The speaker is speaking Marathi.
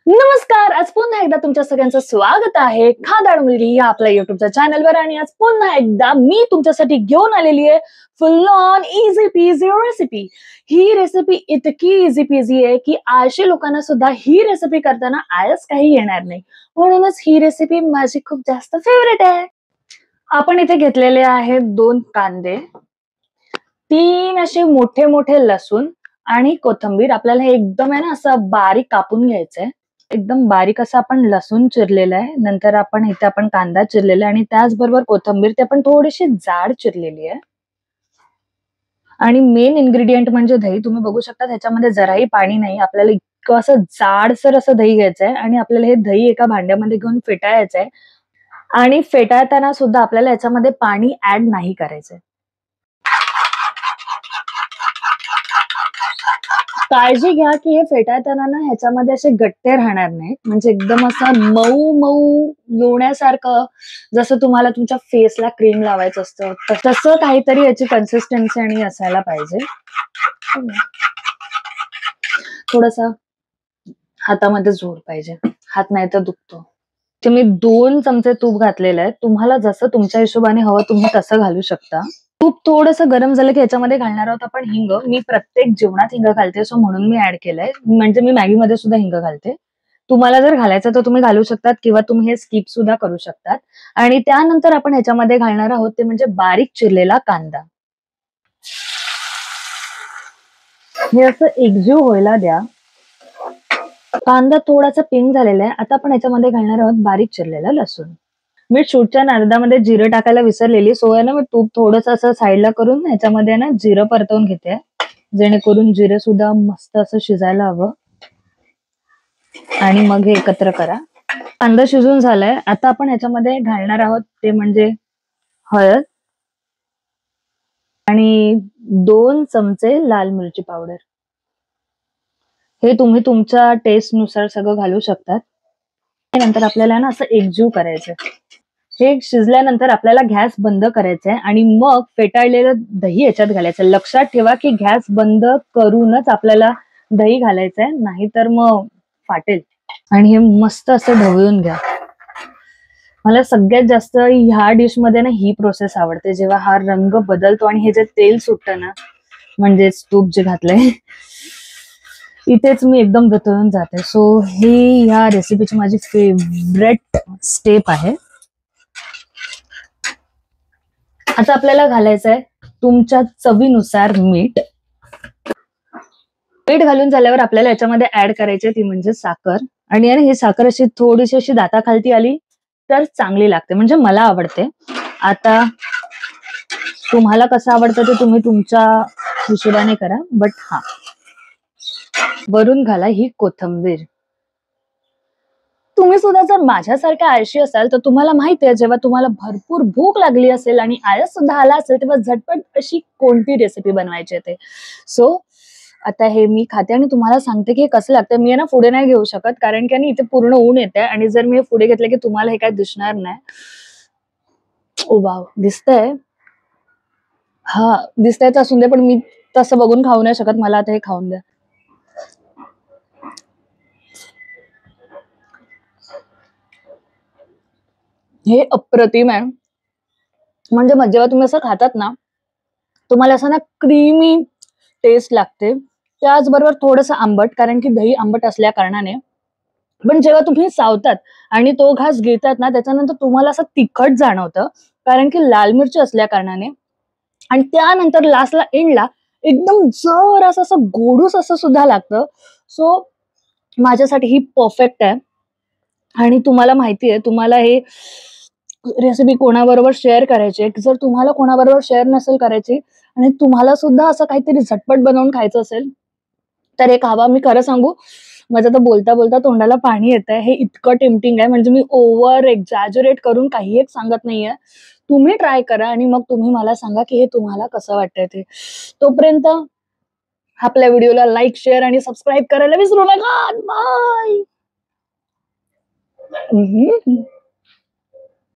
नमस्कार. आज पुन्हा एकदा तुमच्या सगळ्यांचं स्वागत आहे खादाड मुलगी या आपल्या युट्यूबच्या चॅनलवर. आणि आज पुन्हा एकदा मी तुमच्यासाठी घेऊन आलेली आहे full on easy peasy recipe. ही रेसिपी इतकी इझी पीझी आहे की आळशी लोकांना सुद्धा ही रेसिपी करताना आळस काही येणार नाही. म्हणूनच ही रेसिपी माझी खूप जास्त फेवरेट आहे. आपण इथे घेतलेले आहेत 2 कांदे, 3 असे मोठे मोठे लसूण आणि कोथिंबीर. आपल्याला हे एकदम आहे ना असं बारीक कापून घ्यायचंय. एकदम बारीक असं आपण लसूण चिरलेलं आहे. नंतर इथे आपण कांदा चिरलेला आहे आणि त्याचबरोबर कोथिंबीर ते पण थोडीशी जाड चिरलेली आहे. आणि मेन इन्ग्रेडियंट म्हणजे दही. तुम्ही बघू शकता ह्याच्यामध्ये जराही पाणी नाही. आपल्याला इतकं असं जाडसर असं दही घ्यायचंय आणि आपल्याला हे दही एका भांड्यामध्ये घेऊन फेटाळायचंय. आणि फेटाळताना सुद्धा आपल्याला याच्यामध्ये पाणी ऍड नाही करायचंय. काळजी घ्या की हे फेटाळताना ना ह्याच्यामध्ये असे गट्टे राहणार नाहीत. म्हणजे एकदम असं मऊ मऊ लोण्यासारखं, जसं तुम्हाला तुमच्या फेसला क्रीम लावायचं असतं तसं काहीतरी याची कन्सिस्टन्सी आणि असायला पाहिजे. थोडासा हातामध्ये जोर पाहिजे, हात नाही तर दुखतो. ते मी 2 चमचे तूप घातलेलं आहे. तुम्हाला जसं तुमच्या हिशोबाने हवं तुम्ही तसं घालू शकता. तूप थोडंसं गरम झालं की ह्याच्यामध्ये घालणार आहोत आपण हिंग. मी प्रत्येक जेवणात हिंग घालते, सो म्हणून मी ऍड केलंय. म्हणजे मी मॅगीमध्ये सुद्धा हिंग घालते. तुम्हाला जर घालायचं तर तुम्ही घालू शकतात किंवा तुम्ही हे स्किप सुद्धा करू शकतात. आणि त्यानंतर आपण ह्याच्यामध्ये घालणार आहोत ते म्हणजे बारीक चिरलेला कांदा. हे असं एकजीव व्हायला द्या. कांदा थोडासा पिंक झालेला आहे. आता आपण ह्याच्यामध्ये घालणार आहोत बारीक चिरलेला लसूण. मी शूटच्या नादामध्ये जिरं टाकायला विसरलेली, सो आहे ना मी तूप थोडंसं असं साईडला करून ह्याच्यामध्ये ना जिरं परतवून घेते, जेणेकरून जिरं सुद्धा मस्त असं शिजायला हवं. आणि मग हे एकत्र करा. कांदा शिजून झालाय. आता आपण ह्याच्यामध्ये घालणार आहोत ते म्हणजे हळद आणि 2 चमचे लाल मिरची पावडर. हे तुम्ही तुमच्या टेस्ट नुसार सगळं घालू शकतात. नंतर आपल्याला ना असं एकजीव करायचं. हे शिजल्यानंतर आपल्याला गॅस बंद करायचा आहे आणि मग फेटाळलेलं दही याच्यात घालायचं. लक्षात ठेवा की गॅस बंद करूनच आपल्याला दही घालायचंय, नाहीतर मग फाटेल. आणि हे मस्त असं ढवळून घ्या. मला सगळ्यात जास्त ह्या डिश मध्ये ना ही प्रोसेस आवडते, जेव्हा हा रंग बदलतो आणि हे जे तेल सुटतं ना, म्हणजे तूप जे घातलंय इथेच मी एकदम वितळून जाते. सो ही ह्या रेसिपीची माझी फेवरेट स्टेप आहे. आता आपल्याला घालायचंय तुमच्या चवीनुसार मीठ. मीठ घालून झाल्यावर आपल्याला याच्यामध्ये ऍड करायची ती म्हणजे साखर. आणि ही साखर अशी थोडीशी अशी दाताखालती आली तर चांगली लागते, म्हणजे मला आवडते. आता तुम्हाला कसं आवडतं ते तुम्ही तुमच्या हिशोबाने करा. बट हा, वरून घाला ही कोथिंबीर. तुम्ही सुद्धा जर माझ्यासारख्या आळशी असाल तर तुम्हाला माहिती आहे, जेव्हा तुम्हाला भरपूर भूक लागली असेल आणि आळस सुद्धा आला असेल तेव्हा झटपट अशी कोणती रेसिपी बनवायची ते. सो आता हे मी खाते आणि तुम्हाला सांगते की हे कसं लागतं. मी ना पुढे नाही घेऊ शकत, कारण की इथे पूर्ण ऊन येते आणि जर मी पुढे घेतलं की तुम्हाला हे काय दिसणार नाही. ओ वाव, दिसतंय. हा, दिसतंय तर असून दे, पण मी तसं बघून खाऊ नाही शकत. मला आता हे खाऊन द्या. हे अप्रतिम आहे. म्हणजे जेव्हा तुम्ही असं खातात ना, तुम्हाला असं ना क्रीमी टेस्ट लागते. त्याचबरोबर थोडंसं आंबट, कारण की दही आंबट असल्या कारणाने. पण जेव्हा तुम्ही चावतात आणि तो घास घेतात ना, त्याच्यानंतर तुम्हाला असं तिखट जाणवतं, कारण की लाल मिरची असल्या कारणाने. आणि त्यानंतर लास्टला एंडला एकदम जरासं असं गोडूस असं सुद्धा लागतं. सो माझ्यासाठी ही परफेक्ट आहे. आणि तुम्हाला माहिती आहे, तुम्हाला हे रेसिपी कोणाबरोबर शेअर करायची आहे. जर तुम्हाला कोणाबरोबर शेअर नसेल करायची आणि तुम्हाला सुद्धा असं काहीतरी झटपट बनवून खायचं असेल तर एक हवा. मी खरं सांगू, माझं तर बोलता बोलता तोंडाला पाणी येतंय. हे इतकं टेम्पटिंग आहे, म्हणजे मी ओव्हर एक्झॅज्युरेट करून काही एक सांगत नाहीये. तुम्ही ट्राय करा आणि मग तुम्ही मला सांगा की हे तुम्हाला कसं वाटतंय ते. तोपर्यंत आपल्या व्हिडिओला लाईक, शेअर आणि सबस्क्राईब करायला विसरू नका. बाय.